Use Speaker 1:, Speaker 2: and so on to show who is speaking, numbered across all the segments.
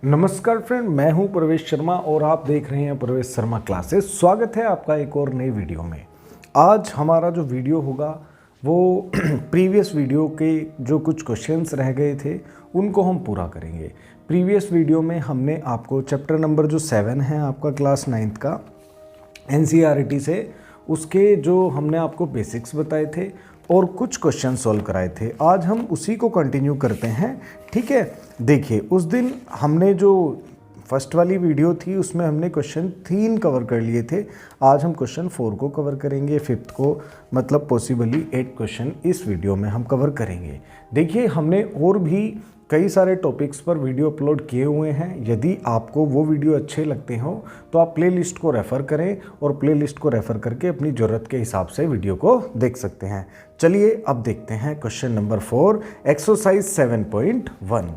Speaker 1: नमस्कार फ्रेंड, मैं हूं प्रवेश शर्मा और आप देख रहे हैं प्रवेश शर्मा क्लासेस। स्वागत है आपका एक और नई वीडियो में। आज हमारा जो वीडियो होगा वो प्रीवियस वीडियो के जो कुछ क्वेश्चंस रह गए थे उनको हम पूरा करेंगे। प्रीवियस वीडियो में हमने आपको चैप्टर नंबर जो 7 है आपका क्लास 9th का NCERT से, उसके जो हमने आपको बेसिक्स बताए थे और कुछ क्वेश्चन सॉल्व कराए थे। आज हम उसी को कंटिन्यू करते हैं, ठीक है। देखिए, उस दिन हमने जो फर्स्ट वाली वीडियो थी उसमें हमने क्वेश्चन 3 कवर कर लिए थे। आज हम क्वेश्चन 4 को कवर करेंगे, 5th को, मतलब पॉसिबली 8 क्वेश्चन इस वीडियो में हम कवर करेंगे। देखिए, हमने और भी कई सारे टॉपिक्स पर वीडियो अपलोड किए हुए हैं। यदि आपको वो वीडियो अच्छे लगते हो तो आप प्लेलिस्ट को रेफ़र करें और प्लेलिस्ट को रेफ़र करके अपनी ज़रूरत के हिसाब से वीडियो को देख सकते हैं। चलिए अब देखते हैं क्वेश्चन नंबर 4, एक्सरसाइज 7.1।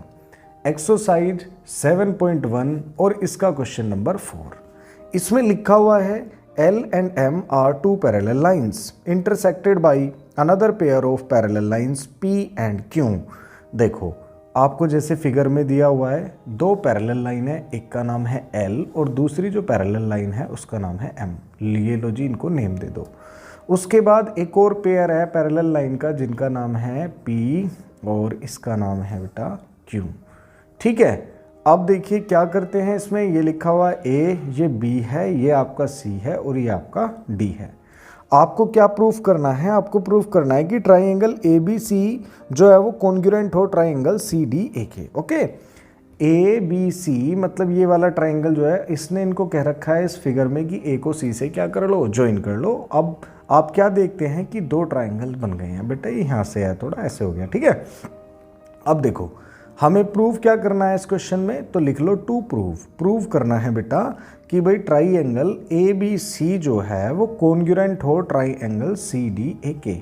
Speaker 1: एक्सरसाइज 7.1 और इसका क्वेश्चन नंबर 4। इसमें लिखा हुआ है L and M are two parallel lines intersected by another pair of parallel lines P and Q। देखो, आपको जैसे फिगर में दिया हुआ है, दो पैरेलल लाइन है, एक का नाम है L और दूसरी जो पैरेलल लाइन है उसका नाम है M। लिए लो जी, इनको नेम दे दो। उसके बाद एक और पेयर है पैरेलल लाइन का जिनका नाम है P और इसका नाम है बेटा Q, ठीक है। अब देखिए क्या करते हैं, इसमें ये लिखा हुआ A, ये B है, ये आपका C है और ये आपका D है। आपको क्या प्रूफ करना है? आपको प्रूफ करना है कि ट्राइंगल ABC जो है वो कॉन्ग्रुएंट हो ट्राइंगल CDAK। ओके, ABC मतलब ये वाला ट्राइंगल जो है, इसने इनको कह रखा है इस फिगर में कि A को C से क्या कर लो, ज्वाइन कर लो। अब आप क्या देखते हैं कि दो ट्राइंगल बन गए हैं। बेटा ये यहाँ से है, थोड़ा ऐसे हो गया, ठीक है। अब देखो, हमें प्रूव क्या करना है इस क्वेश्चन में, तो लिख लो टू प्रूव करना है बेटा कि भाई ट्राइंगल ABC जो है वो कॉन्ग्रुएंट हो ट्राइंगल CDAK।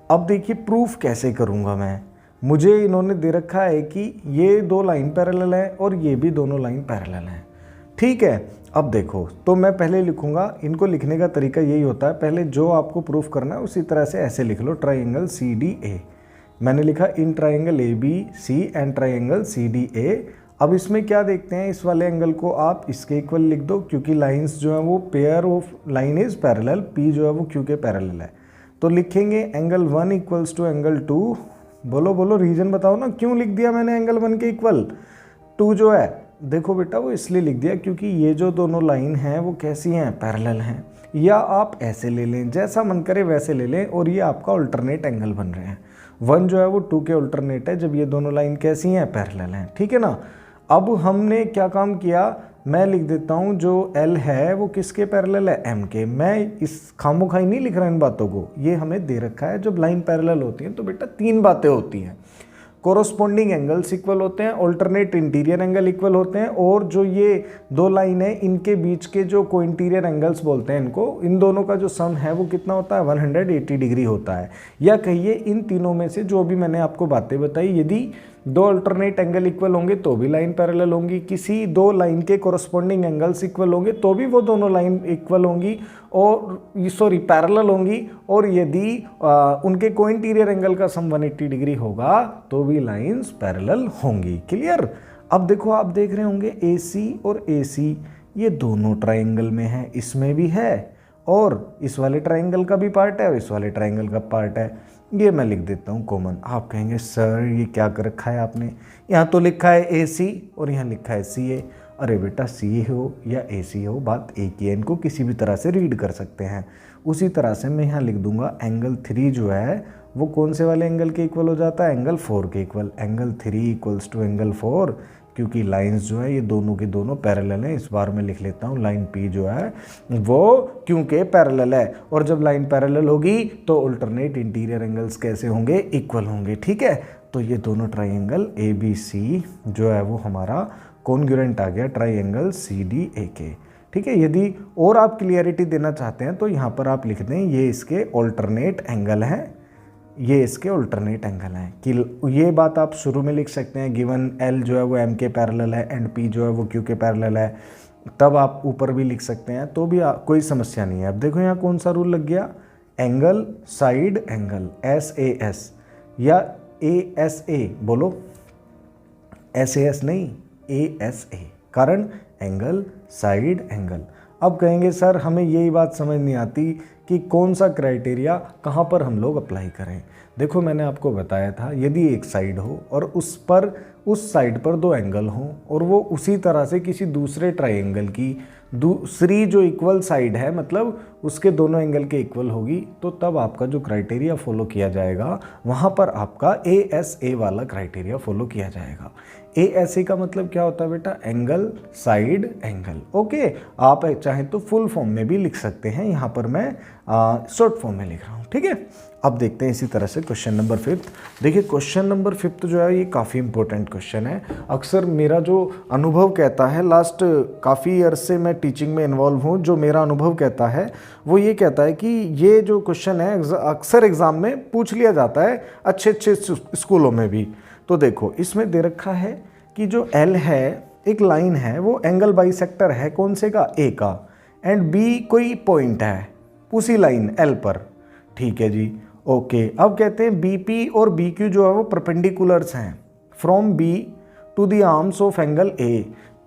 Speaker 1: अब देखिए प्रूफ कैसे करूँगा मैं, मुझे इन्होंने दे रखा है कि ये दो लाइन पैरेलल है और ये भी दोनों लाइन पैरेलल हैं, ठीक है। अब देखो, तो मैं पहले लिखूँगा, इनको लिखने का तरीका यही होता है, पहले जो आपको प्रूफ करना है उसी तरह से ऐसे लिख लो, ट्राइंगल CDA। मैंने लिखा in triangle ABC and triangle CDA। अब इसमें क्या देखते हैं, इस वाले एंगल को आप इसके इक्वल लिख दो क्योंकि लाइंस जो है वो pair of line is parallel, P जो है वो Q के पैरेलल है। तो लिखेंगे एंगल 1 इक्वल्स टू एंगल 2। बोलो बोलो, रीजन बताओ ना, क्यों लिख दिया मैंने एंगल 1 के इक्वल 2 जो है। देखो बेटा, वो इसलिए लिख दिया क्योंकि ये जो दोनों लाइन हैं वो कैसी हैं, पैरेलल हैं। या आप ऐसे ले लें, जैसा मन करे वैसे ले लें, और ये आपका अल्टरनेट एंगल बन रहे हैं। 1 जो है वो 2 के अल्टरनेट है जब ये दोनों लाइन कैसी हैं, पैरेलल हैं, ठीक है ना। अब हमने क्या काम किया, मैं लिख देता हूँ जो L है वो किसके पैरेलल है, M के। मैं इस खामोखाई नहीं लिख रहा इन बातों को, ये हमें दे रखा है। जब लाइन पैरेलल होती हैं तो बेटा 3 बातें होती हैं, कोरोस्पोंडिंग एंगल्स इक्वल होते हैं, ऑल्टरनेट इंटीरियर एंगल इक्वल होते हैं, और जो ये दो लाइन है इनके बीच के जो को इंटीरियर एंगल्स बोलते हैं इनको, इन दोनों का जो सम है वो कितना होता है, 180 डिग्री होता है। या कहिए इन तीनों में से जो भी मैंने आपको बातें बताई, यदि दो अल्टरनेट एंगल इक्वल होंगे तो भी लाइन पैरेलल होंगी, किसी दो लाइन के कोरोस्पोंडिंग एंगल्स इक्वल होंगे तो भी वो दोनों लाइन इक्वल होंगी और सॉरी पैरेलल होंगी, और यदि उनके को इंटीरियर एंगल का सम 180 डिग्री होगा तो भी लाइंस पैरेलल होंगी। क्लियर। अब देखो, आप देख रहे होंगे AC और AC ये दोनों ट्राइंगल में है, इसमें भी है और इस वाले ट्राइंगल का भी पार्ट है और इस वाले ट्राइंगल का पार्ट है। ये मैं लिख देता हूँ कॉमन। आप कहेंगे सर ये क्या कर रखा है आपने, यहाँ तो लिखा है AC और यहाँ लिखा है CA। अरे बेटा, CA हो या AC हो, बात एक ही है, इनको किसी भी तरह से रीड कर सकते हैं। उसी तरह से मैं यहाँ लिख दूंगा एंगल 3 जो है वो कौन से वाले एंगल के इक्वल हो जाता है, एंगल 4 के equal. Angle 3 equals to angle 4, क्योंकि लाइंस जो है ये दोनों के दोनों पैरेलल हैं। इस बार मैं लिख लेता हूँ लाइन P जो है वो क्योंकि पैरेलल है, और जब लाइन पैरेलल होगी तो अल्टरनेट इंटीरियर एंगल्स कैसे होंगे, इक्वल होंगे, ठीक है। तो ये दोनों ट्राइंगल ABC जो है वो हमारा कॉन्ग्रुएंट आ गया ट्राइंगल CDAK, ठीक है। यदि और आप क्लियरिटी देना चाहते हैं तो यहाँ पर आप लिख दें ये इसके अल्टरनेट एंगल हैं, ये इसके अल्टरनेट एंगल हैं। कि ये बात आप शुरू में लिख सकते हैं, गिवन L जो है वो M के पैरेलल है एंड P जो है वो Q के पैरेलल है, तब आप ऊपर भी लिख सकते हैं, तो भी कोई समस्या नहीं है। अब देखो यहाँ कौन सा रूल लग गया, एंगल साइड एंगल SAS या ASA, बोलो SAS नहीं ASA, कारण एंगल, साइड एंगल। अब कहेंगे सर हमें यही बात समझ नहीं आती कि कौन सा क्राइटेरिया कहाँ पर हम लोग अप्लाई करें। देखो मैंने आपको बताया था, यदि एक साइड हो और उस साइड पर दो एंगल हों और वो उसी तरह से किसी दूसरे ट्राइंगल की दूसरी जो इक्वल साइड है, मतलब उसके दोनों एंगल के इक्वल होगी, तो तब आपका जो क्राइटेरिया फॉलो किया जाएगा वहाँ पर आपका ASA वाला क्राइटेरिया फॉलो किया जाएगा। ASA का मतलब क्या होता है बेटा? Angle, side angle. ओके, आप चाहें तो फुल फॉर्म में भी लिख सकते हैं, यहाँ पर मैं शॉर्ट फॉर्म में लिख रहा हूँ, ठीक है। अब देखते हैं इसी तरह से क्वेश्चन नंबर 5। देखिए क्वेश्चन नंबर 5 जो है ये काफ़ी इंपॉर्टेंट क्वेश्चन है। अक्सर मेरा जो अनुभव कहता है, लास्ट काफ़ी ईयर से मैं टीचिंग में इन्वॉल्व हूँ, जो मेरा अनुभव कहता है वो ये कहता है कि ये जो क्वेश्चन है अक्सर एग्ज़ाम में पूछ लिया जाता है, अच्छे अच्छे स्कूलों में भी। तो देखो इसमें दे रखा है कि जो L है, एक लाइन है, वो एंगल बाइसेक्टर है, कौन से का? A का, एंड B कोई पॉइंट है उसी लाइन L पर, ठीक है जी। ओके, अब कहते हैं BP और BQ जो है वो परपेंडिकुलर्स हैं from B to the arms of angle A।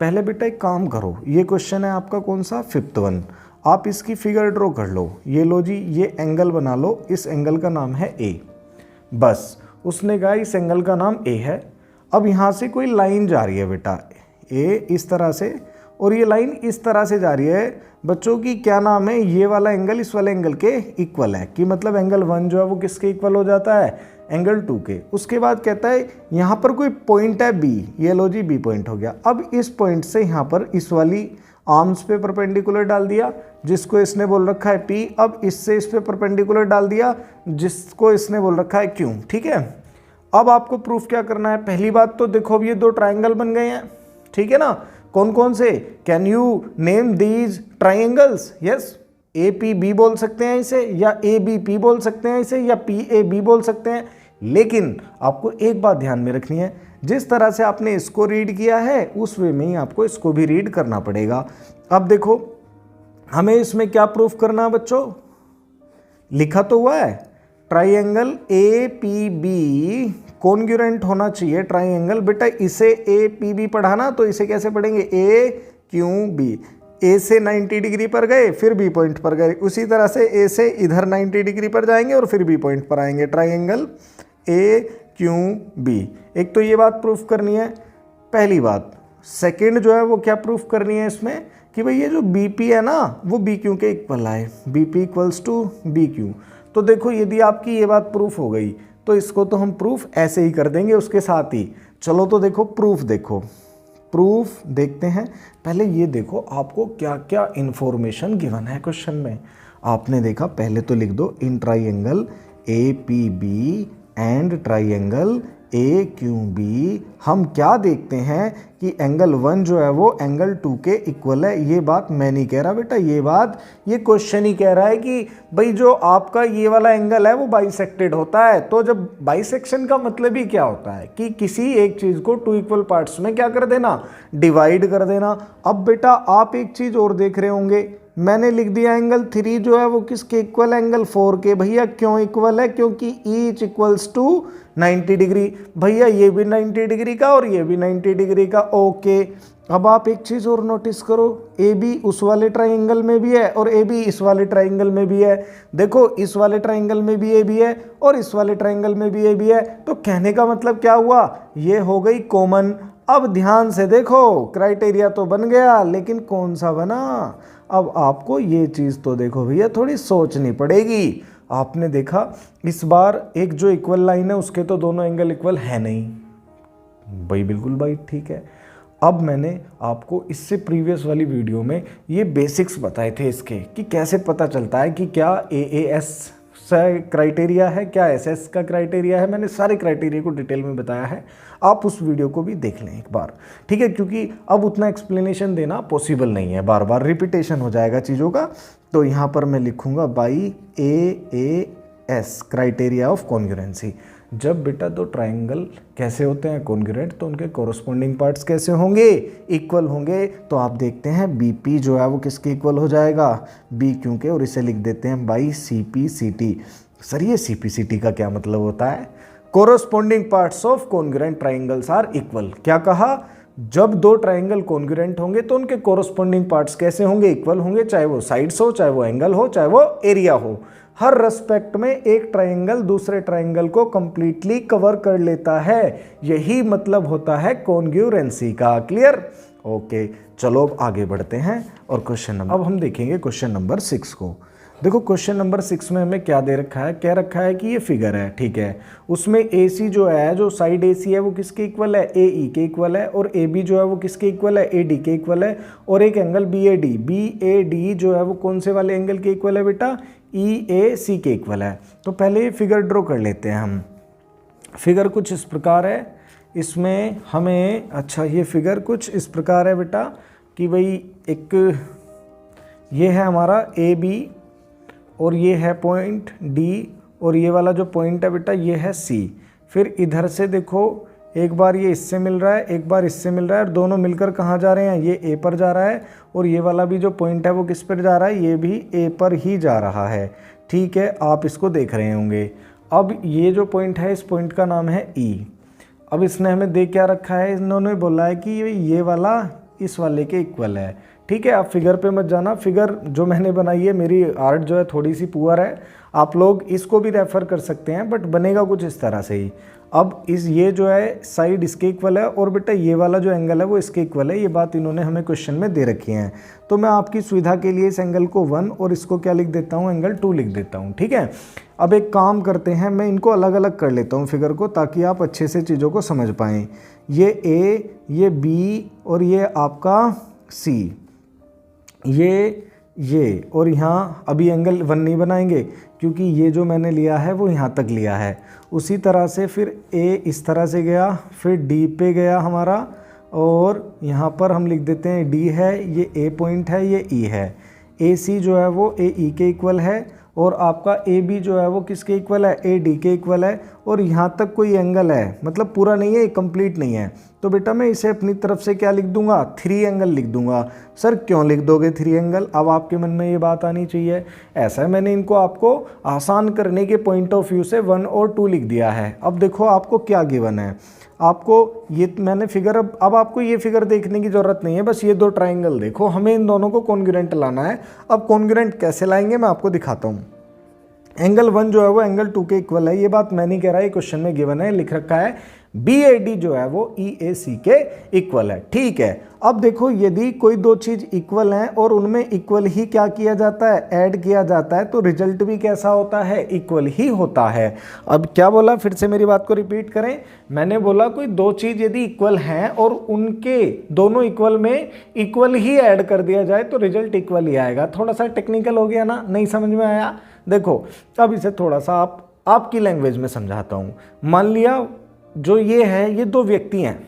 Speaker 1: पहले बेटा एक काम करो, ये क्वेश्चन है आपका कौन सा? 5th one. आप इसकी फिगर ड्रॉ कर लो, ये लो जी, ये एंगल बना लो, इस एंगल का नाम है A। बस उसने कहा इस एंगल का नाम A है। अब यहाँ से कोई लाइन जा रही है बेटा, A इस तरह से, और ये लाइन इस तरह से जा रही है बच्चों की, क्या नाम है? ये वाला एंगल इस वाले एंगल के इक्वल है, कि मतलब एंगल 1 जो है वो किसके इक्वल हो जाता है? एंगल 2 के। उसके बाद कहता है यहाँ पर कोई पॉइंट है B, ये लो जी B पॉइंट हो गया। अब इस पॉइंट से यहाँ पर इस वाली आर्म्स पे परपेंडिकुलर डाल दिया, जिसको इसने बोल रखा है P। अब इससे इस पे परपेंडिकुलर डाल दिया, जिसको इसने बोल रखा है Q, ठीक है। अब आपको प्रूफ क्या करना है? पहली बात तो देखो अब ये दो ट्राइंगल बन गए हैं, ठीक है ना। कौन कौन से? Can you name these triangles? Yes, APB बोल सकते हैं इसे, या ABP बोल सकते हैं इसे, या PAB बोल सकते हैं। लेकिन आपको एक बात ध्यान में रखनी है, जिस तरह से आपने इसको रीड किया है उस वे में ही आपको इसको भी रीड करना पड़ेगा। अब देखो हमें इसमें क्या प्रूफ करना है बच्चों? लिखा तो हुआ है ट्राइंगल APB कॉन्ग्रुएंट होना चाहिए ट्राइंगल। बेटा इसे APB पढ़ाना तो इसे कैसे पढ़ेंगे? AQB। A से 90 डिग्री पर गए, फिर B पॉइंट पर गए, उसी तरह से A से इधर 90 डिग्री पर जाएंगे और फिर B पॉइंट पर आएंगे। Triangle AQB। एक तो ये बात प्रूफ करनी है, पहली बात। सेकंड जो है वो क्या प्रूफ करनी है इसमें, कि भाई ये जो BP है ना वो BQ के इक्वल आए, BP इक्वल्स टू BQ। तो देखो यदि आपकी ये बात प्रूफ हो गई तो इसको तो हम प्रूफ ऐसे ही कर देंगे उसके साथ ही। चलो तो देखो प्रूफ, देखो प्रूफ देखते हैं। पहले ये देखो आपको क्या क्या इंफॉर्मेशन गिवन है क्वेश्चन में। आपने देखा, पहले तो लिख दो in triangle APB and triangle AQB हम क्या देखते हैं कि एंगल 1 जो है वो एंगल 2 के इक्वल है। ये बात मैं नहीं कह रहा बेटा, ये बात ये क्वेश्चन ही कह रहा है कि भाई जो आपका ये वाला एंगल है वो बाइसेक्टेड होता है। तो जब बाइसेक्शन का मतलब ही क्या होता है कि किसी एक चीज़ को 2 इक्वल पार्ट्स में क्या कर देना? डिवाइड कर देना। अब बेटा आप एक चीज़ और देख रहे होंगे, मैंने लिख दिया एंगल 3 जो है वो किसके इक्वल? एंगल 4 के। भैया क्यों इक्वल है? क्योंकि ईच इक्वल्स टू 90 डिग्री। भैया ये भी 90 डिग्री का और ये भी 90 डिग्री का। ओके, अब आप एक चीज़ और नोटिस करो, AB उस वाले ट्राइंगल में भी है और AB इस वाले ट्राइंगल में भी है। देखो इस वाले ट्राइंगल में भी AB है और इस वाले ट्राइंगल में भी AB है। तो कहने का मतलब क्या हुआ? ये हो गई कॉमन। अब ध्यान से देखो, क्राइटेरिया तो बन गया, लेकिन कौन सा बना? अब आपको ये चीज़ तो देखो भैया थोड़ी सोचनी पड़ेगी। आपने देखा इस बार एक जो इक्वल लाइन है उसके तो दोनों एंगल इक्वल है नहीं भाई, बिल्कुल भाई ठीक है। अब मैंने आपको इससे प्रीवियस वाली वीडियो में ये बेसिक्स बताए थे इसके, कि कैसे पता चलता है कि क्या AAS क्राइटेरिया है, क्या SS का क्राइटेरिया है। मैंने सारे क्राइटेरिया को डिटेल में बताया है, आप उस वीडियो को भी देख लें एक बार, ठीक है। क्योंकि अब उतना एक्सप्लेनेशन देना पॉसिबल नहीं है, बार बार रिपीटेशन हो जाएगा चीज़ों का। तो यहाँ पर मैं लिखूँगा by AAS criteria of congruency. जब बेटा दो ट्राइंगल कैसे होते हैं? कॉन्ग्रुएंट, तो उनके कॉरस्पॉन्डिंग पार्ट्स कैसे होंगे? इक्वल होंगे। तो आप देखते हैं BP जो है वो किसके इक्वल हो जाएगा? BQ के, और इसे लिख देते हैं बाई CPCT। सर ये CPCT का क्या मतलब होता है? Corresponding parts of congruent triangles are equal. क्या कहा? जब दो ट्राइंगल कॉन्ग्रुएंट होंगे तो उनके कोरोस्पोंडिंग पार्ट्स कैसे होंगे, इक्वल होंगे, चाहे वो साइड्स हो, चाहे वो एंगल हो, चाहे वो एरिया हो। हर रेस्पेक्ट में एक ट्राइंगल दूसरे ट्राइंगल को कंप्लीटली कवर कर लेता है, यही मतलब होता है कॉन्ग्रुएंसी का। क्लियर? ओके, चलो अब आगे बढ़ते हैं और क्वेश्चन नंबर, अब हम देखेंगे क्वेश्चन नंबर 6 को। देखो क्वेश्चन नंबर 6 में हमें क्या दे रखा है, कह रखा है कि ये फिगर है, ठीक है, उसमें AC जो है, जो साइड AC है वो किसके इक्वल है, AE के इक्वल है, और AB जो है वो किसके इक्वल है, AD के इक्वल है, और एक एंगल BAD जो है वो कौन से वाले एंगल के इक्वल है बेटा, EAC के इक्वल है। तो पहले ये फिगर ड्रॉ कर लेते हैं हम। फिगर कुछ इस प्रकार है, इसमें हमें, अच्छा ये फिगर कुछ इस प्रकार है बेटा कि भाई एक ये है हमारा AB और ये है पॉइंट D, और ये वाला जो पॉइंट है बेटा ये है C। फिर इधर से देखो, एक बार ये इससे मिल रहा है, एक बार इससे मिल रहा है, और दोनों मिलकर कहाँ जा रहे हैं, ये A पर जा रहा है, और ये वाला भी जो पॉइंट है वो किस पर जा रहा है, ये भी A पर ही जा रहा है। ठीक है, आप इसको देख रहे होंगे। अब ये जो पॉइंट है, इस पॉइंट का नाम है E। अब इसने हमें दे क्या रखा है, इन्होंने बोला है कि ये वाला इस वाले के इक्वल है। ठीक है, आप फिगर पे मत जाना, फिगर जो मैंने बनाई है, मेरी आर्ट जो है थोड़ी सी पुअर है, आप लोग इसको भी रेफर कर सकते हैं, बट बनेगा कुछ इस तरह से ही। अब ये जो है साइड इसके इक्वल है, और बेटा ये वाला जो एंगल है वो इसके इक्वल है, ये बात इन्होंने हमें क्वेश्चन में दे रखी है। तो मैं आपकी सुविधा के लिए इस एंगल को 1 और इसको क्या लिख देता हूँ, एंगल 2 लिख देता हूँ। ठीक है, अब एक काम करते हैं, मैं इनको अलग अलग कर लेता हूँ फिगर को, ताकि आप अच्छे से चीज़ों को समझ पाएँ। ये A, ये B और ये आपका C, ये और यहाँ अभी एंगल 1 नहीं बनाएंगे क्योंकि ये जो मैंने लिया है वो यहाँ तक लिया है। उसी तरह से फिर A इस तरह से गया, फिर D पे गया हमारा, और यहाँ पर हम लिख देते हैं D है, ये A पॉइंट है, ये E है। AC जो है वो AE के इक्वल है, और आपका AB जो है वो किसके इक्वल है, AD के इक्वल है, और यहाँ तक कोई एंगल है, मतलब पूरा नहीं है, कंप्लीट नहीं है। तो बेटा मैं इसे अपनी तरफ से क्या लिख दूंगा, 3 एंगल लिख दूंगा। सर क्यों लिख दोगे 3 एंगल, अब आपके मन में ये बात आनी चाहिए। ऐसा है, मैंने इनको आपको आसान करने के पॉइंट ऑफ व्यू से 1 और 2 लिख दिया है। अब देखो आपको क्या गिवन है, आपको ये मैंने फिगर, अब आपको ये फिगर देखने की ज़रूरत नहीं है, बस ये 2 ट्राइंगल देखो, हमें इन दोनों को कॉन्ग्रुएंट लाना है। अब कॉन्ग्रुएंट कैसे लाएंगे मैं आपको दिखाता हूँ। एंगल 1 जो है वो एंगल 2 के इक्वल है, ये बात मैं नहीं कह रहा, ये क्वेश्चन में गिवन है, लिख रखा है BAD जो है वो EAC के इक्वल है। ठीक है, अब देखो यदि कोई 2 चीज़ इक्वल हैं और उनमें इक्वल ही क्या किया जाता है, ऐड किया जाता है, तो रिजल्ट भी कैसा होता है, इक्वल ही होता है। अब क्या बोला, फिर से मेरी बात को रिपीट करें। मैंने बोला कोई 2 चीज़ यदि इक्वल हैं और उनके दोनों इक्वल में इक्वल ही ऐड कर दिया जाए तो रिजल्ट इक्वल ही आएगा। थोड़ा सा टेक्निकल हो गया ना, नहीं समझ में आया? देखो अब इसे थोड़ा सा आपकी लैंग्वेज में समझाता हूँ। मान लिया जो ये है, ये 2 व्यक्ति हैं,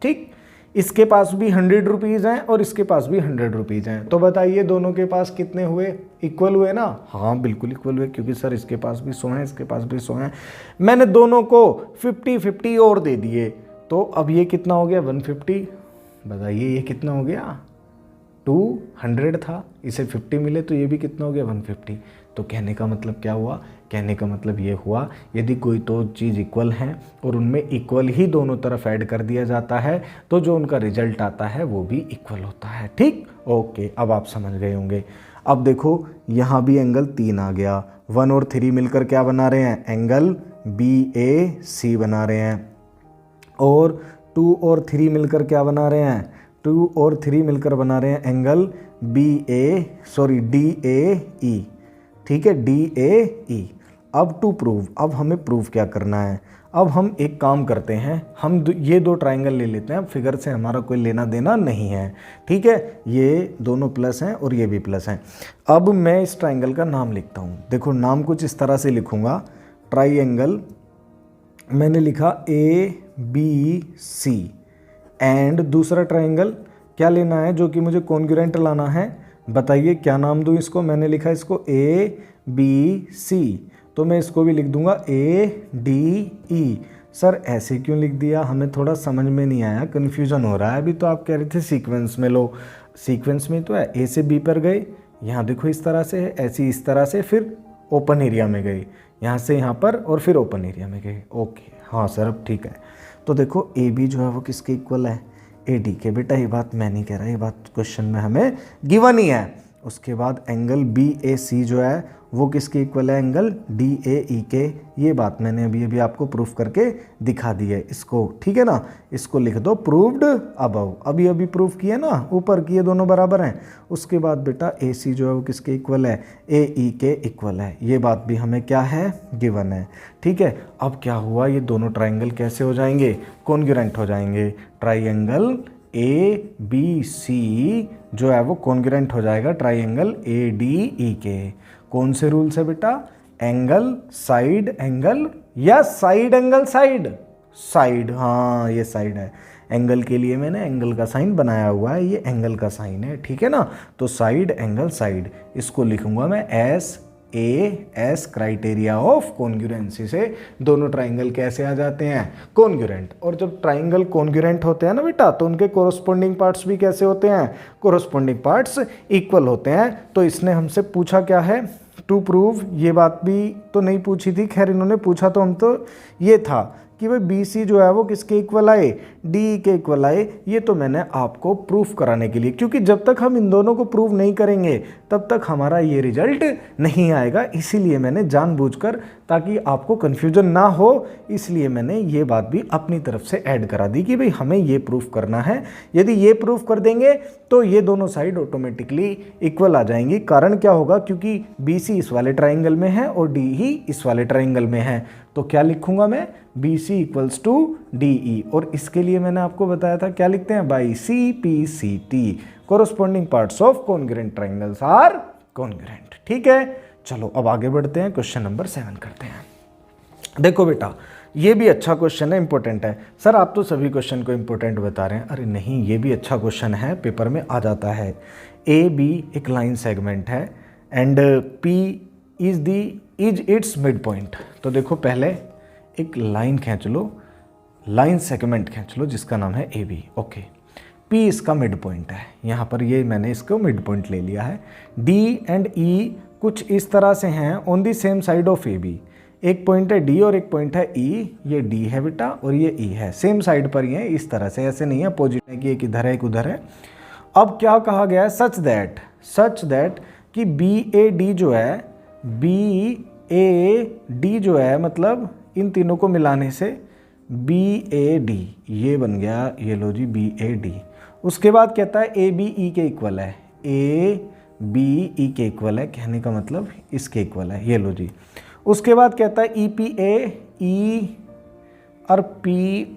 Speaker 1: ठीक, इसके पास भी 100 रुपीज़ हैं और इसके पास भी 100 रुपीज़ हैं, तो बताइए दोनों के पास कितने हुए, इक्वल हुए ना? हाँ बिल्कुल इक्वल हुए, क्योंकि सर इसके पास भी 100 हैं, इसके पास भी 100 हैं, मैंने दोनों को 50-50 और दे दिए, तो अब ये कितना हो गया, 150। बताइए ये कितना हो गया, 200 था, इसे 50 मिले, तो ये भी कितना हो गया, 150। तो कहने का मतलब क्या हुआ, कहने का मतलब ये हुआ, यदि कोई 2 चीज़ इक्वल हैं और उनमें इक्वल ही दोनों तरफ ऐड कर दिया जाता है तो जो उनका रिजल्ट आता है वो भी इक्वल होता है। ठीक, ओके, अब आप समझ गए होंगे। अब देखो यहाँ भी एंगल 3 आ गया, 1 और 3 मिलकर क्या बना रहे हैं, एंगल BAC बना रहे हैं, और 2 और 3 मिलकर क्या बना रहे हैं, 2 और 3 मिलकर बना रहे हैं एंगल DAE। ठीक है, DAE। अब टू प्रूव, अब हमें प्रूव क्या करना है, अब हम एक काम करते हैं, हम ये 2 ट्राइंगल ले लेते हैं, फिगर से हमारा कोई लेना देना नहीं है। ठीक है, ये दोनों प्लस हैं और ये भी प्लस हैं। अब मैं इस ट्राइंगल का नाम लिखता हूँ, देखो नाम कुछ इस तरह से लिखूँगा, ट्राइंगल मैंने लिखा ABC, एंड दूसरा ट्राइंगल क्या लेना है जो कि मुझे कॉन्ग्रुएंट लाना है, बताइए क्या नाम दूँ इसको, मैंने लिखा इसको ABC, तो मैं इसको भी लिख दूंगा ADE। सर ऐसे क्यों लिख दिया, हमें थोड़ा समझ में नहीं आया, कन्फ्यूज़न हो रहा है। अभी तो आप कह रहे थे सीक्वेंस में लो, सीक्वेंस में तो है, A से B पर गए, यहाँ देखो इस तरह से है, ऐसी इस तरह से, फिर ओपन एरिया में गए, यहाँ से यहाँ पर, और फिर ओपन एरिया में गए। ओके हाँ सर अब ठीक है। तो देखो AB जो है वो किसके इक्वल है, AD के। बेटा ये बात मैं नहीं कह रहा, ये बात क्वेश्चन में हमें गिवन ही है। उसके बाद एंगल BAC जो है वो किसके इक्वल है, एंगल DAE के। ये बात मैंने अभी अभी आपको प्रूफ करके दिखा दी है इसको, ठीक है ना। इसको लिख दो प्रूव्ड अबव, अभी अभी प्रूफ किए ना, ऊपर किए दोनों बराबर हैं। उसके बाद बेटा AC जो है वो किसके इक्वल है, AE के इक्वल है। ये बात भी हमें क्या है, गिवन है, ठीक है। अब क्या हुआ, ये दोनों ट्राइंगल कैसे हो जाएंगे, कॉन्ग्रुएंट हो जाएंगे। ट्राइंगल ABC जो है वो कॉन्ग्रुएंट हो जाएगा ट्राइंगल ADE के। कौन से रूल से बेटा, एंगल साइड एंगल या साइड एंगल साइड, साइड, हाँ ये साइड है। एंगल के लिए मैंने एंगल का साइन बनाया हुआ है, ये एंगल का साइन है, ठीक है ना। तो साइड एंगल साइड, इसको लिखूंगा मैं SAS क्राइटेरिया ऑफ कॉन्ग्रुएंसी से दोनों ट्राइंगल कैसे आ जाते हैं, कॉन्ग्रुएंट। और जब ट्राइंगल कॉन्ग्रुएंट होते हैं ना बेटा, तो उनके कोरोस्पोंडिंग पार्ट्स भी कैसे होते हैं, कोरोस्पोंडिंग पार्ट्स इक्वल होते हैं। तो इसने हमसे पूछा क्या है, टू प्रूव, ये बात भी तो नहीं पूछी थी, खैर इन्होंने पूछा तो हम तो ये था कि भाई BC जो है वो किसके इक्वल आए, DE के इक्वल आए। ये तो मैंने आपको प्रूफ कराने के लिए, क्योंकि जब तक हम इन दोनों को प्रूव नहीं करेंगे तब तक हमारा ये रिजल्ट नहीं आएगा। इसीलिए मैंने जानबूझकर, ताकि आपको कन्फ्यूजन ना हो, इसलिए मैंने ये बात भी अपनी तरफ से ऐड करा दी कि भाई हमें ये प्रूफ करना है। यदि ये प्रूफ कर देंगे तो ये दोनों साइड ऑटोमेटिकली इक्वल आ जाएंगी। कारण क्या होगा, क्योंकि BC इस वाले ट्राइंगल में है और DE इस वाले ट्राइंगल में है। तो क्या लिखूंगा मैं, BC इक्वल्स टू DE। और इसके लिए मैंने आपको बताया था क्या लिखते हैं, by CPCT corresponding parts of congruent triangles are congruent, ठीक है। चलो अब आगे बढ़ते हैं, क्वेश्चन नंबर 7 करते हैं। देखो बेटा ये भी अच्छा क्वेश्चन है, इंपॉर्टेंट है। सर आप तो सभी क्वेश्चन को इंपॉर्टेंट बता रहे हैं। अरे नहीं, ये भी अच्छा क्वेश्चन है, पेपर में आ जाता है। AB एक लाइन सेगमेंट है and P is it's mid point. तो देखो पहले एक लाइन खींच लो, लाइन सेगमेंट खींच लो जिसका नाम है AB, ओके। P इसका मिड पॉइंट है, यहाँ पर ये मैंने इसको मिड पॉइंट ले लिया है। D एंड E कुछ इस तरह से हैं on the same side of AB। एक पॉइंट है D और एक पॉइंट है E, ये D है बेटा और ये E है, सेम साइड पर ही है, इस तरह से, ऐसे नहीं है अपोजिट है कि एक इधर है एक उधर है। अब क्या कहा गया है, सच दैट कि BAD जो है, BAD जो है मतलब इन तीनों को मिलाने से BAD ये बन गया, ये लो जी BAD। उसके बाद कहता है ABE के इक्वल है, ABE के इक्वल है, कहने का मतलब इसके इक्वल है, ये लो जी। उसके बाद कहता है EPA, E और P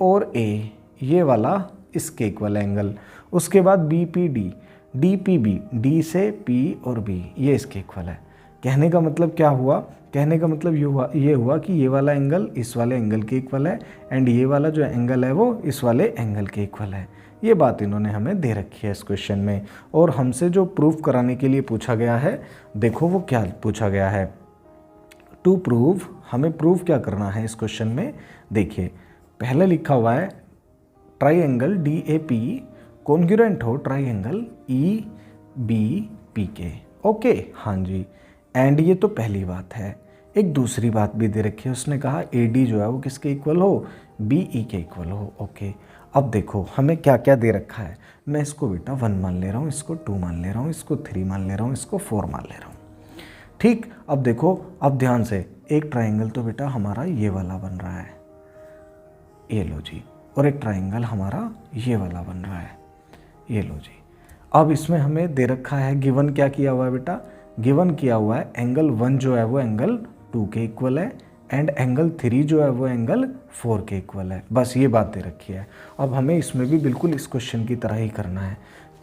Speaker 1: और A ये वाला इसके इक्वल एंगल। उसके बाद BPD, DPB, D से P और B ये इसके इक्वल है। कहने का मतलब क्या हुआ, कहने का मतलब ये हुआ कि ये वाला एंगल इस वाले एंगल के इक्वल है एंड ये वाला जो एंगल है वो इस वाले एंगल के इक्वल है। ये बात इन्होंने हमें दे रखी है इस क्वेश्चन में। और हमसे जो प्रूफ कराने के लिए पूछा गया है, देखो वो क्या पूछा गया है, टू प्रूव, हमें प्रूव क्या करना है इस क्वेश्चन में। देखिए पहले लिखा हुआ है ट्राइंगल DAP कॉन्ग्रुएंट हो ट्राइंगल EBP के, ओके हाँ जी। एंड ये तो पहली बात है। एक दूसरी बात भी दे रखी है, उसने कहा AD जो है वो किसके इक्वल हो, BE के इक्वल हो, ओके। अब देखो हमें क्या क्या दे रखा है, मैं इसको बेटा 1 मान ले रहा हूँ, इसको 2 मान ले रहा हूँ, इसको 3 मान ले रहा हूँ, इसको 4 मान ले रहा हूँ, ठीक। अब देखो, अब ध्यान से, एक ट्राइंगल तो बेटा हमारा ये वाला बन रहा है, ये लो जी, और एक ट्राइंगल हमारा ये वाला बन रहा है, ये लो जी। अब इसमें हमें दे रखा है, गिवन क्या किया हुआ है बेटा, गिवन किया हुआ है एंगल 1 जो है वो एंगल 2 के इक्वल है एंड एंगल 3 जो है वो एंगल 4 के इक्वल है। बस ये बात दे रखी है। अब हमें इसमें भी बिल्कुल इस क्वेश्चन की तरह ही करना है।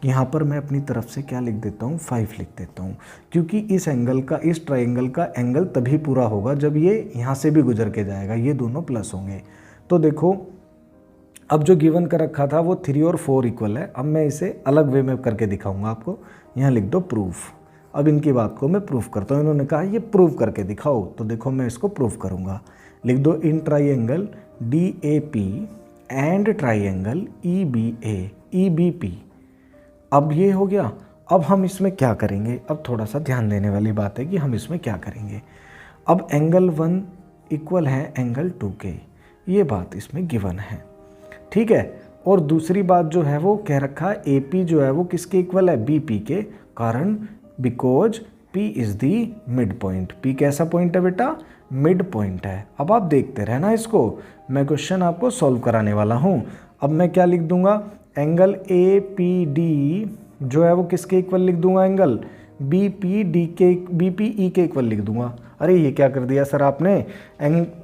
Speaker 1: यहाँ पर मैं अपनी तरफ से क्या लिख देता हूँ, 5 लिख देता हूँ, क्योंकि इस एंगल का, इस ट्राइंगल का एंगल तभी पूरा होगा जब ये यहाँ से भी गुजर के जाएगा, ये दोनों प्लस होंगे। तो देखो अब जो गिवन कर रखा था वो 3 और 4 इक्वल है। अब मैं इसे अलग वे में करके दिखाऊंगा आपको। यहाँ लिख दो प्रूफ। अब इनकी बात को मैं प्रूफ करता हूँ। इन्होंने कहा ये प्रूफ करके दिखाओ, तो देखो मैं इसको प्रूफ करूँगा। लिख दो in triangle DAP and triangle EBP। अब ये हो गया। अब हम इसमें क्या करेंगे, अब थोड़ा सा ध्यान देने वाली बात है कि हम इसमें क्या करेंगे। अब एंगल 1 इक्वल है एंगल 2 के, ये बात इसमें गिवन है, ठीक है। और दूसरी बात जो है वो कह रखा है ए पी जो है वो किसके इक्वल है, बी पी के, कारण because P is the mid point. P कैसा पॉइंट है बेटा, मिड पॉइंट है। अब आप देखते रहना इसको, मैं क्वेश्चन आपको सॉल्व कराने वाला हूँ। अब मैं क्या लिख दूंगा, एंगल ए पी डी जो है वो किसके इक्वल लिख दूंगा, एंगल बी पी डी के, बी पी ई के इक्वल लिख दूंगा। अरे ये क्या कर दिया सर आपने,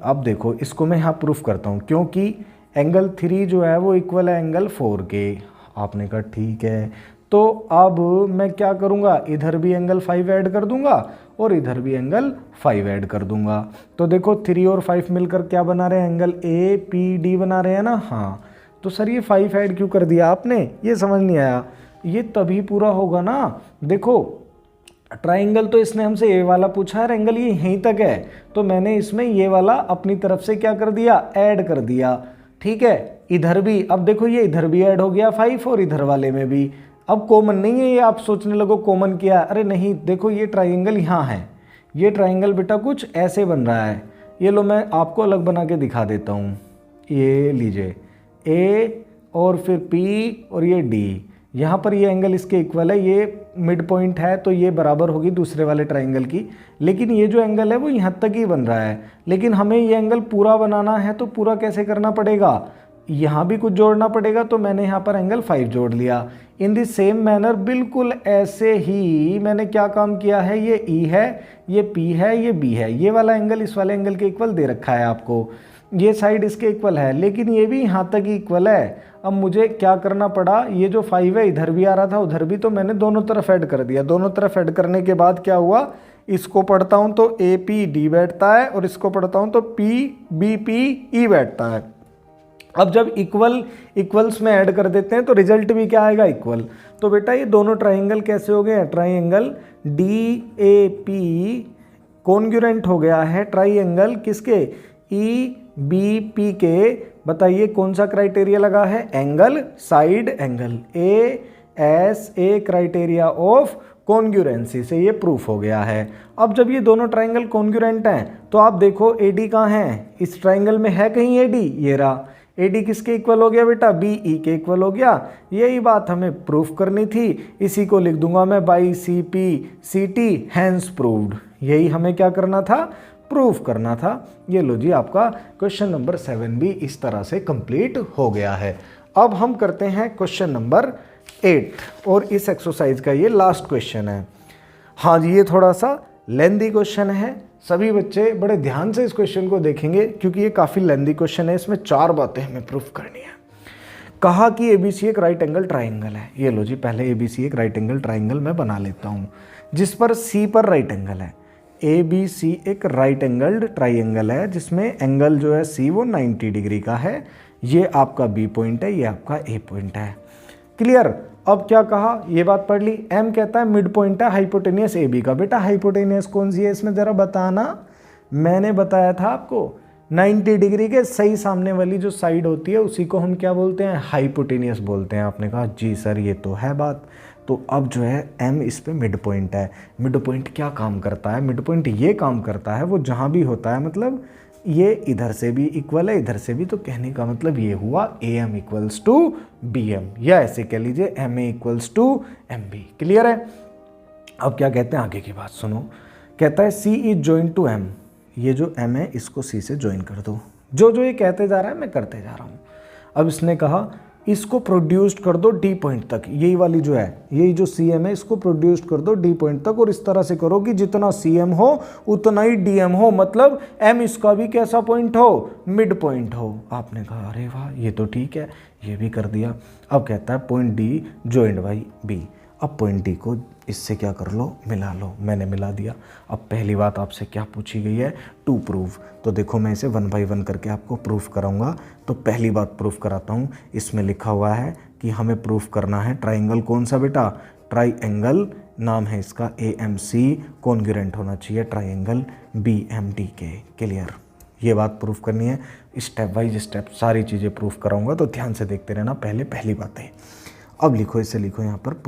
Speaker 1: अब देखो इसको मैं यहाँ प्रूफ करता हूँ, क्योंकि एंगल 3 जो है वो इक्वल है एंगल 4 के। आपने कहा ठीक है, तो अब मैं क्या करूँगा, इधर भी एंगल 5 ऐड कर दूंगा और इधर भी एंगल 5 ऐड कर दूंगा। तो देखो 3 और 5 मिलकर क्या बना रहे हैं, एंगल ए पी डी बना रहे हैं ना। हाँ, तो सर ये 5 ऐड क्यों कर दिया आपने, ये समझ नहीं आया। ये तभी पूरा होगा ना, देखो ट्राइंगल तो इसने हमसे ये वाला पूछा है, एंगल ये यहीं तक है, तो मैंने इसमें ये वाला अपनी तरफ से क्या कर दिया, ऐड कर दिया। ठीक है, इधर भी, अब देखो ये इधर भी ऐड हो गया 5 और इधर वाले में भी। अब कॉमन नहीं है ये, आप सोचने लगो कॉमन किया, अरे नहीं, देखो ये ट्राइंगल यहाँ है, ये ट्राइंगल बेटा कुछ ऐसे बन रहा है। ये लो मैं आपको अलग बना के दिखा देता हूँ। ये लीजिए ए और फिर पी और ये डी, यहाँ पर ये एंगल इसके इक्वल है, ये मिड पॉइंट है, तो ये बराबर होगी दूसरे वाले ट्राइंगल की। लेकिन ये जो एंगल है वो यहाँ तक ही बन रहा है, लेकिन हमें ये एंगल पूरा बनाना है, तो पूरा कैसे करना पड़ेगा, यहाँ भी कुछ जोड़ना पड़ेगा। तो मैंने यहाँ पर एंगल 5 जोड़ लिया। इन द सेम मैनर, बिल्कुल ऐसे ही मैंने क्या काम किया है, ये ई है, ये पी है, ये बी है, ये वाला एंगल इस वाले एंगल के इक्वल दे रखा है आपको, ये साइड इसके इक्वल है, लेकिन ये भी यहाँ तक ही इक्वल है। अब मुझे क्या करना पड़ा, ये जो 5 है इधर भी आ रहा था उधर भी, तो मैंने दोनों तरफ ऐड कर दिया। दोनों तरफ ऐड करने के बाद क्या हुआ, इसको पढ़ता हूँ तो ए पी डी बैठता है और इसको पढ़ता हूँ तो पी बी पी ई बैठता है। अब जब इक्वल्स में ऐड कर देते हैं तो रिजल्ट भी क्या आएगा, इक्वल। तो बेटा ये दोनों ट्राइंगल कैसे हो गए, triangle D A P congruent हो गया है ट्राइंगल किसके, ई बी पी के। बताइए कौन सा क्राइटेरिया लगा है, angle side angle, A S A criteria of congruency से ये प्रूफ हो गया है। अब जब ये दोनों ट्राइंगल कॉन्ग्रुएंट हैं तो आप देखो एडी कहाँ है, इस ट्राइंगल में है कहीं एडी, ये रहा। एडी किसके इक्वल हो गया बेटा, बी ई के इक्वल हो गया। यही बात हमें प्रूफ करनी थी, इसी को लिख दूंगा मैं by C P C T hence proved. यही हमें क्या करना था, प्रूफ करना था। ये लो जी आपका क्वेश्चन नंबर 7 भी इस तरह से कंप्लीट हो गया है। अब हम करते हैं क्वेश्चन नंबर 8 और इस एक्सरसाइज का ये लास्ट क्वेश्चन है। हाँ जी, ये थोड़ा सा लेंदी क्वेश्चन है, सभी बच्चे बड़े ध्यान से इस क्वेश्चन को देखेंगे क्योंकि ये काफ़ी लेंदी क्वेश्चन है। इसमें 4 बातें हमें प्रूफ करनी है। कहा कि ABC एक राइट एंगल ट्राइंगल है। ये लो जी, पहले ABC एक राइट एंगल ट्राइंगल मैं बना लेता हूँ जिस पर C पर राइट एंगल है। ABC एक राइट एंगल्ड ट्राइंगल है जिसमें एंगल जो है C वो 90 डिग्री का है। ये आपका B पॉइंट है, ये आपका A पॉइंट है। क्लियर। अब क्या कहा, ये बात पढ़ ली। M कहता है मिड पॉइंट है हाइपोटेनियस AB का। बेटा हाइपोटेनियस कौन सी है इसमें जरा बताना। मैंने बताया था आपको 90 डिग्री के सही सामने वाली जो साइड होती है उसी को हम क्या बोलते हैं, हाइपोटेनियस बोलते हैं। आपने कहा जी सर ये तो है बात। तो अब जो है M इस पे मिड पॉइंट है। मिड पॉइंट क्या काम करता है, मिड पॉइंट ये काम करता है वो जहाँ भी होता है, मतलब ये इधर से भी इक्वल है इधर से भी, तो कहने का मतलब ये हुआ AM इक्वल्स टू BM, या ऐसे कह लीजिए MA equals to MB। Clear है। अब क्या कहते हैं आगे की बात सुनो। कहता है C is joint to M। ये जो M है इसको C से ज्वाइन कर दो। जो ये कहते जा रहा है मैं करते जा रहा हूँ। अब इसने कहा इसको प्रोड्यूस्ड कर दो D पॉइंट तक। यही वाली जो है, यही जो CM है इसको प्रोड्यूस्ड कर दो D पॉइंट तक, और इस तरह से करो कि जितना CM हो उतना ही DM हो, मतलब M इसका भी कैसा पॉइंट हो, मिड पॉइंट हो। आपने कहा अरे वाह ये तो ठीक है, ये भी कर दिया। अब कहता है point D joined by B। अब पॉइंट D को इससे क्या कर लो, मिला लो। मैंने मिला दिया। अब पहली बात आपसे क्या पूछी गई है, टू प्रूव। तो देखो मैं इसे 1 बाई 1 करके आपको प्रूफ कराऊंगा। तो पहली बात प्रूफ कराता हूँ। इसमें लिखा हुआ है कि हमें प्रूफ करना है ट्राइंगल कौन सा बेटा, ट्राइंगल नाम है इसका AMC कॉन्ग्रुएंट होना चाहिए ट्राइंगल BMD के। क्लियर। ये बात प्रूफ करनी है। स्टेप बाई स्टेप सारी चीज़ें प्रूफ कराऊंगा, तो ध्यान से देखते रहना। पहले पहली बातें। अब लिखो, इसे लिखो यहाँ पर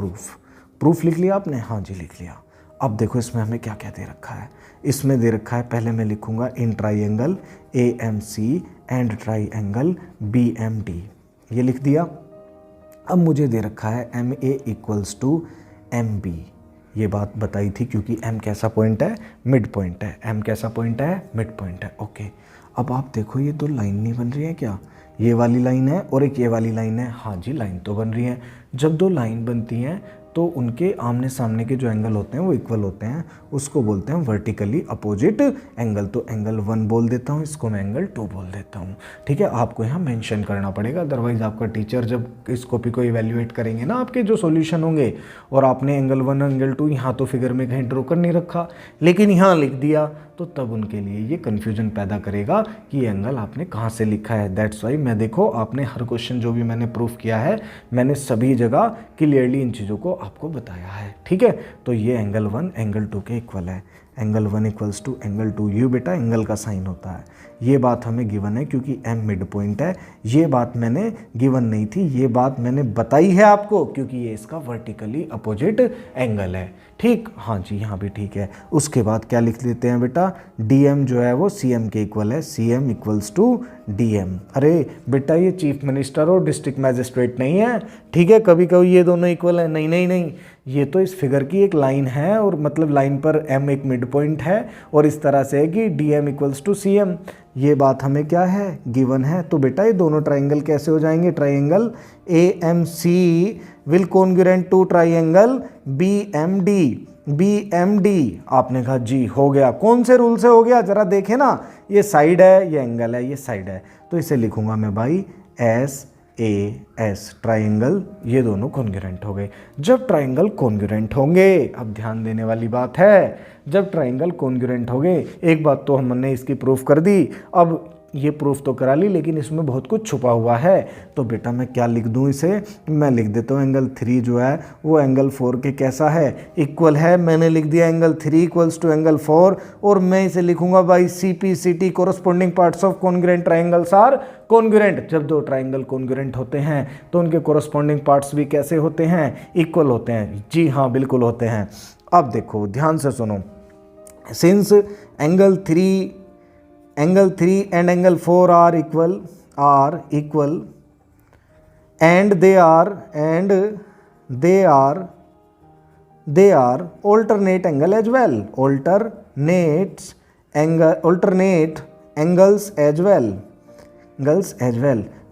Speaker 1: प्रूफ लिख लिया आपने, हाँ जी लिख लिया। अब देखो इसमें हमें क्या क्या दे रखा है। इसमें दे रखा है, पहले मैं लिखूंगा in triangle AMC and triangle BMD। ये लिख दिया। अब मुझे दे रखा है M A equals to M B, ये बात बताई थी क्योंकि एम कैसा पॉइंट है, मिड पॉइंट है, एम कैसा पॉइंट है, मिड पॉइंट है। ओके, अब आप देखो ये दो लाइन नहीं बन रही है क्या, ये वाली लाइन है और एक ये वाली लाइन है। हाँ जी, लाइन तो बन रही है। जब दो लाइन बनती हैं तो उनके आमने सामने के जो एंगल होते हैं वो इक्वल होते हैं, उसको बोलते हैं वर्टिकली अपोजिट एंगल। तो एंगल 1 बोल देता हूँ, इसको मैं एंगल 2 बोल देता हूँ। ठीक है, आपको यहाँ मेंशन करना पड़ेगा, अदरवाइज आपका टीचर जब इस कॉपी को इवेल्युएट करेंगे ना आपके जो सॉल्यूशन होंगे, और आपने एंगल 1 एंगल 2 यहाँ तो फिगर में कहीं ड्रॉ कर नहीं रखा लेकिन यहाँ लिख दिया, तो तब उनके लिए ये कन्फ्यूजन पैदा करेगा कि ये एंगल आपने कहाँ से लिखा है। दैट्स वाई मैं देखो आपने हर क्वेश्चन जो भी मैंने प्रूफ किया है, मैंने सभी जगह क्लियरली इन चीज़ों को आपको बताया है। ठीक है, तो ये एंगल 1 एंगल 2 के इक्वल है, angle 1 equals to angle 2। You बेटा एंगल का साइन होता है, ये बात हमें गिवन है क्योंकि एम मिड पॉइंट है। ये बात मैंने गिवन नहीं थी, ये बात मैंने बताई है आपको क्योंकि ये इसका वर्टिकली अपोजिट एंगल है। ठीक, हाँ जी, यहाँ भी ठीक है। उसके बाद क्या लिख लेते हैं बेटा, डी एम जो है वो सी एम के इक्वल है, C M equals to D M. अरे बेटा ये चीफ मिनिस्टर और डिस्ट्रिक्ट मैजिस्ट्रेट नहीं है। ठीक है, कभी कभी ये दोनों इक्वल है, नहीं नहीं नहीं, ये तो इस फिगर की एक लाइन है और मतलब लाइन पर एम एक मिड पॉइंट है और इस तरह से है कि D M equals to C M. ये बात हमें क्या है, गिवन है। तो बेटा ये दोनों ट्राइंगल कैसे हो जाएंगे, triangle A M C will congruent to triangle B M D. B M D, आपने कहा जी हो गया, कौन से रूल से हो गया, जरा देखे ना, ये साइड है, ये एंगल है, ये साइड है, तो इसे लिखूंगा मैं भाई एस ए एस, ट्राइंगल, ये दोनों कॉन्ग्रुएंट हो गए। जब ट्राइंगल कॉन्ग्रुएंट होंगे, अब ध्यान देने वाली बात है, जब ट्राइंगल कॉन्ग्रुएंट हो गए, एक बात तो हमने इसकी प्रूफ कर दी, अब ये प्रूफ तो करा ली लेकिन इसमें बहुत कुछ छुपा हुआ है। तो बेटा मैं क्या लिख दूं इसे, मैं लिख देता हूँ एंगल 3 जो है वो एंगल 4 के कैसा है, इक्वल है। मैंने लिख दिया एंगल 3 इक्वल्स टू एंगल 4 और मैं इसे लिखूंगा by C P C T, corresponding parts of congruent triangles are congruent. जब दो ट्राइंगल कॉन्ग्रुएंट होते हैं तो उनके कोरस्पॉन्डिंग पार्ट्स भी कैसे होते हैं, इक्वल होते हैं। जी हाँ, बिल्कुल होते हैं। अब देखो ध्यान से सुनो, since angle 3 and angle 4 are equal and they are alternate angle as well, alternate angles as well,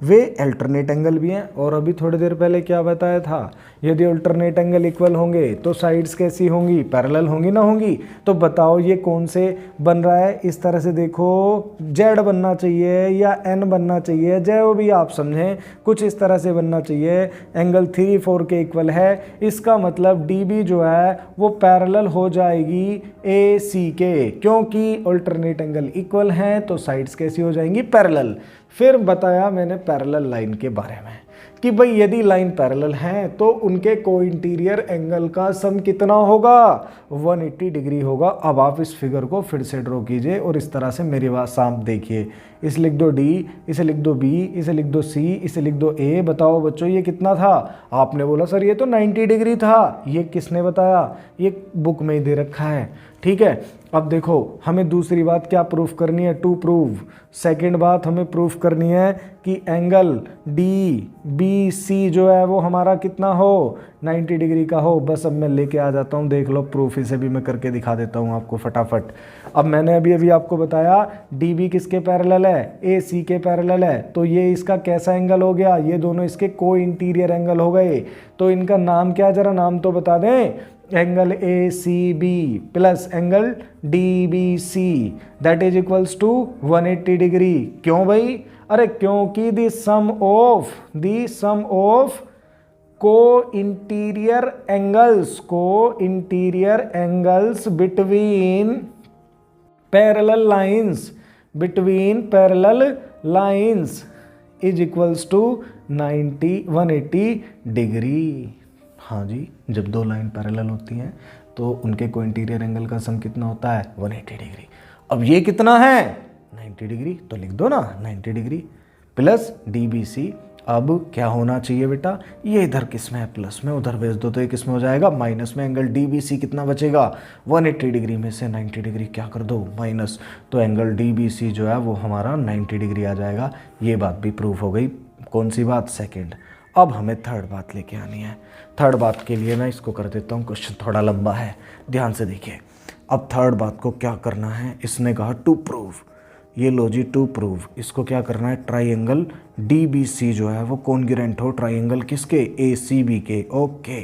Speaker 1: way alternate angle भी हैं। और अभी थोड़ी देर पहले क्या बताया था, यदि अल्टरनेट एंगल इक्वल होंगे तो साइड्स कैसी होंगी, पैरेलल होंगी ना होंगी। तो बताओ ये कौन से बन रहा है, इस तरह से देखो, जेड बनना चाहिए या एन बनना चाहिए, जो भी आप समझें, कुछ इस तरह से बनना चाहिए। एंगल 3 4 के इक्वल है, इसका मतलब डी बी जो है वो पैरेलल हो जाएगी ए सी के, क्योंकि अल्टरनेट एंगल इक्वल हैं तो साइड्स कैसी हो जाएंगी, पैरेलल। फिर बताया मैंने पैरेलल लाइन के बारे में कि भाई यदि लाइन पैरेलल हैं तो उनके को इंटीरियर एंगल का सम कितना होगा, 180 डिग्री होगा। अब आप इस फिगर को फिर से ड्रॉ कीजिए और इस तरह से मेरी बात साफ देखिए, इसे लिख दो डी, इसे लिख दो बी, इसे लिख दो सी, इसे लिख दो ए। बताओ बच्चों ये कितना था, आपने बोला सर ये तो 90 डिग्री था, ये किसने बताया, ये बुक में ही दे रखा है। ठीक है, अब देखो हमें दूसरी बात क्या प्रूफ करनी है, टू प्रूव, सेकंड बात हमें प्रूफ करनी है कि एंगल डी बी सी जो है वो हमारा कितना हो, 90 डिग्री का हो। बस अब मैं लेके आ जाता हूँ, देख लो प्रूफ, इसे भी मैं करके दिखा देता हूँ आपको फटाफट। अब मैंने अभी आपको बताया डी बी किसके पैरेलल है, ए सी के पैरेलल है, तो ये इसका कैसा एंगल हो गया, ये दोनों इसके को इंटीरियर एंगल हो गए। तो इनका नाम क्या, जरा नाम तो बता दें, angle A C B plus angle D B C that is equals to 180 degree. क्यों भाई, अरे क्योंकि the sum of co-interior angles between parallel lines is equals to 180 degree. हाँ जी, जब दो लाइन पैरेलल होती हैं तो उनके को इंटीरियर एंगल का सम कितना होता है, 180 डिग्री। अब ये कितना है, 90 डिग्री, तो लिख दो ना 90 degree plus D B C. अब क्या होना चाहिए बेटा, ये इधर किस में है, प्लस में, उधर भेज दो तो ये किस में हो जाएगा, माइनस में। एंगल डी बी सी कितना बचेगा, 180 डिग्री में से 90 डिग्री क्या कर दो, माइनस, तो एंगल डी बी सी जो है वो हमारा 90 डिग्री आ जाएगा। ये बात भी प्रूफ हो गई, कौन सी बात, सेकंड। अब हमें थर्ड बात लेके आनी है। थर्ड बात के लिए मैं इसको कर देता हूँ, क्वेश्चन थोड़ा लंबा है, ध्यान से देखिए। अब थर्ड बात को क्या करना है, इसने कहा टू प्रूव, ये लो जी टू प्रूव, इसको क्या करना है, ट्राइंगल DBC जो है वो कॉन्ग्रुएंट हो ट्राइंगल किसके, ACB के। ओके,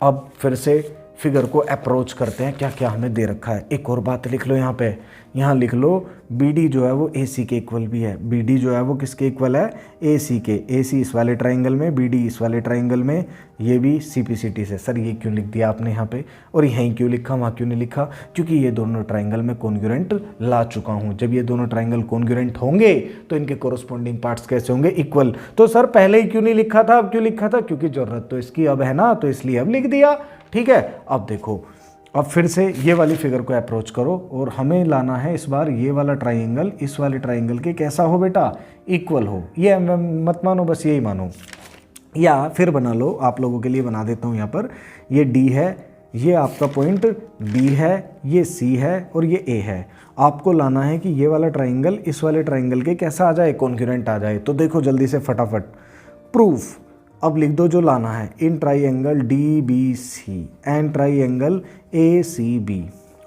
Speaker 1: अब फिर से फिगर को अप्रोच करते हैं, क्या क्या हमें दे रखा है। एक और बात लिख लो यहाँ पे, यहाँ लिख लो BD जो है वो AC के इक्वल भी है। BD जो है वो किसके इक्वल है, AC के। AC इस वाले ट्राइंगल में, BD इस वाले ट्राइंगल में, ये भी CPCT से। सर ये क्यों लिख दिया आपने यहाँ पे, और यहीं क्यों लिखा, वहाँ क्यों नहीं लिखा, क्योंकि ये दोनों ट्राइंगल में कॉन्ग्रुएंट ला चुका हूँ। जब ये दोनों ट्राइंगल कॉन्ग्रुएंट होंगे तो इनके कोरोस्पोंडिंग पार्ट्स कैसे होंगे, इक्वल। तो सर पहले ही क्यों नहीं लिखा था, अब क्यों लिखा था, क्योंकि जरूरत तो इसकी अब है ना, तो इसलिए अब लिख दिया। ठीक है, अब देखो, अब फिर से ये वाली फिगर को अप्रोच करो और हमें लाना है इस बार ये वाला ट्राइंगल इस वाले ट्राइंगल के कैसा हो बेटा, इक्वल हो। ये मत मानो, बस यही मानो, या फिर बना लो, आप लोगों के लिए बना देता हूँ यहाँ पर। ये D है, ये आपका पॉइंट B है, ये C है और ये A है। आपको लाना है कि ये वाला ट्राइंगल इस वाले ट्राइंगल के कैसा आ जाए, कॉन्ग्रुएंट आ जाए। तो देखो जल्दी से फटाफट प्रूफ, अब लिख दो जो लाना है, in triangle DBC and triangle ACB।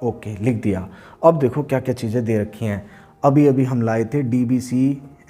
Speaker 1: Okay, लिख दिया। अब देखो क्या क्या चीज़ें दे रखी हैं। अभी अभी हम लाए थे DBC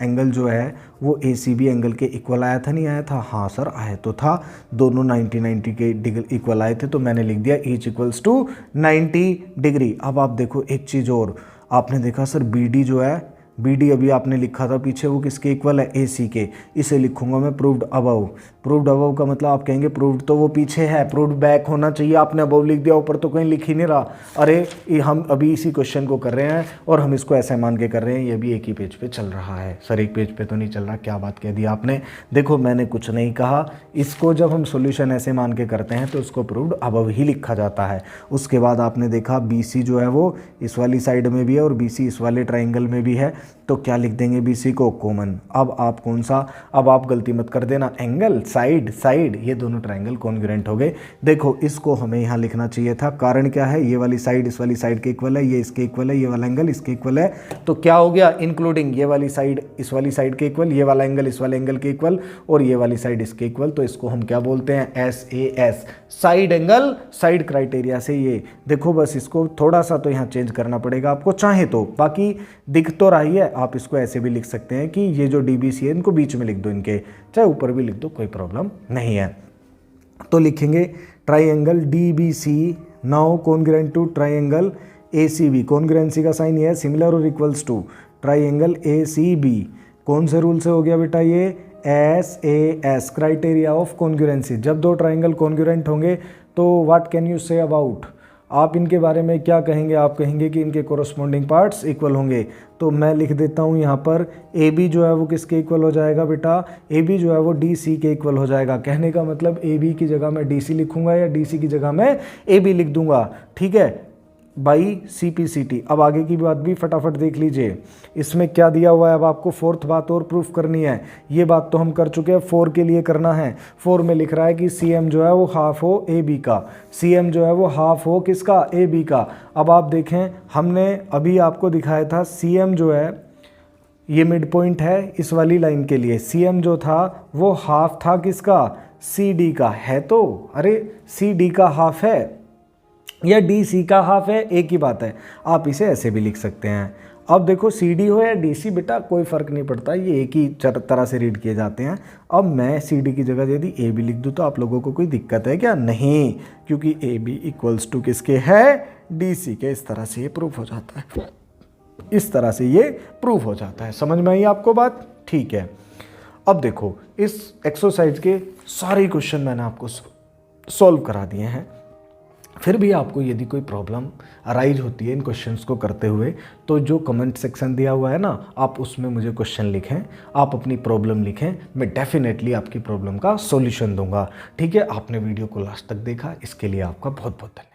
Speaker 1: एंगल जो है वो ACB एंगल के इक्वल आया था, नहीं आया था, हाँ सर आया तो था, दोनों 90 के इक्वल आए थे, तो मैंने लिख दिया ईच इक्वल्स टू 90 डिग्री। अब आप देखो एक चीज़ और, आपने देखा सर BD जो है, BD अभी आपने लिखा था पीछे, वो किसके इक्वल है, AC के। इसे लिखूंगा मैं प्रूव्ड अबव। प्रूव्ड अबव का मतलब आप कहेंगे प्रूव्ड तो वो पीछे है, प्रूव्ड बैक होना चाहिए, आपने अबव लिख दिया, ऊपर तो कहीं लिख ही नहीं रहा। अरे हम अभी इसी क्वेश्चन को कर रहे हैं और हम इसको ऐसे मान के कर रहे हैं, ये भी एक ही पेज पे चल रहा है। सर एक पेज पे तो नहीं चल रहा, क्या बात कह दी आपने। देखो मैंने कुछ नहीं कहा, इसको जब हम सोल्यूशन ऐसे मान के करते हैं तो उसको प्रूव्ड अबव ही लिखा जाता है। उसके बाद आपने देखा BC जो है वो इस वाली साइड में भी है और BC इस वाले ट्राइंगल में भी है, तो क्या लिख देंगे, BC को कॉमन। अब आप कौन सा, अब आप गलती मत कर देना, एंगल साइड साइड, ये दोनों ट्राइंगल कॉन्ग्रुएंट हो गए। देखो इसको हमें यहाँ लिखना चाहिए था, कारण क्या है, ये वाली साइड इस वाली साइड के इक्वल है, ये इसके इक्वल है, ये वाला एंगल इसके इक्वल है, तो क्या हो गया, इंक्लूडिंग ये वाली साइड इस वाली साइड के इक्वल, ये वाला एंगल इस वाले एंगल के इक्वल और ये वाली साइड इसके इक्वल। तो इसको हम क्या बोलते हैं, SAS, side angle side criteria से। ये देखो बस इसको थोड़ा सा तो यहाँ चेंज करना पड़ेगा आपको, चाहे तो, बाकी दिख तो रही है। आप इसको ऐसे भी लिख सकते हैं कि ये जो DBC है इनको बीच में लिख दो, इनके चाहे ऊपर भी लिख दो, कोई प्रॉब्लम नहीं है। तो लिखेंगे triangle DBC now congruent to triangle ACB। Congruency का साइन ये है, सिमिलर और इक्वल्स टू ट्राइंगल ACB। कौन से रूल से हो गया बेटा, ये SAS, क्राइटेरिया ऑफ कॉन्ग्रुएंसी। जब दो ट्राइंगल कॉन्ग्रुएंट होंगे तो what can you say about, आप इनके बारे में क्या कहेंगे, आप कहेंगे कि इनके कोरोस्पोंडिंग पार्ट्स इक्वल होंगे। तो मैं लिख देता हूँ यहाँ पर AB जो है वो किसके इक्वल हो जाएगा बेटा, AB जो है वो DC के इक्वल हो जाएगा। कहने का मतलब AB की जगह मैं DC लिखूंगा या DC की जगह मैं AB लिख दूंगा, ठीक है, बाई CPCT। अब आगे की बात भी फटाफट देख लीजिए, इसमें क्या दिया हुआ है। अब आपको फोर्थ बात और प्रूफ करनी है, ये बात तो हम कर चुके हैं, 4 के लिए करना है। 4 में लिख रहा है कि CM जो है वो हाफ हो AB का, CM जो है वो हाफ हो किसका, AB का। अब आप देखें, हमने अभी आपको दिखाया था CM जो है ये मिड पॉइंट है इस वाली लाइन के लिए, CM जो था वो हाफ था किसका, CD का है। तो अरे CD का हाफ है या DC का हाफ है, एक ही बात है। आप इसे ऐसे भी लिख सकते हैं। अब देखो CD हो या DC बेटा कोई फ़र्क नहीं पड़ता, ये एक ही तरह से रीड किए जाते हैं। अब मैं CD की जगह यदि AB लिख दूँ तो आप लोगों को कोई दिक्कत है क्या, नहीं, क्योंकि AB इक्वल्स टू किसके है, DC के। इस तरह से ये प्रूफ हो जाता है, इस तरह से ये प्रूफ हो जाता है। समझ में आई आपको बात, ठीक है। अब देखो इस एक्सरसाइज के सारे क्वेश्चन मैंने आपको सॉल्व करा दिए हैं। फिर भी आपको यदि कोई प्रॉब्लम अराइज होती है इन क्वेश्चंस को करते हुए, तो जो कमेंट सेक्शन दिया हुआ है ना, आप उसमें मुझे क्वेश्चन लिखें, आप अपनी प्रॉब्लम लिखें, मैं डेफिनेटली आपकी प्रॉब्लम का सॉल्यूशन दूंगा, ठीक है। आपने वीडियो को लास्ट तक देखा, इसके लिए आपका बहुत बहुत धन्यवाद।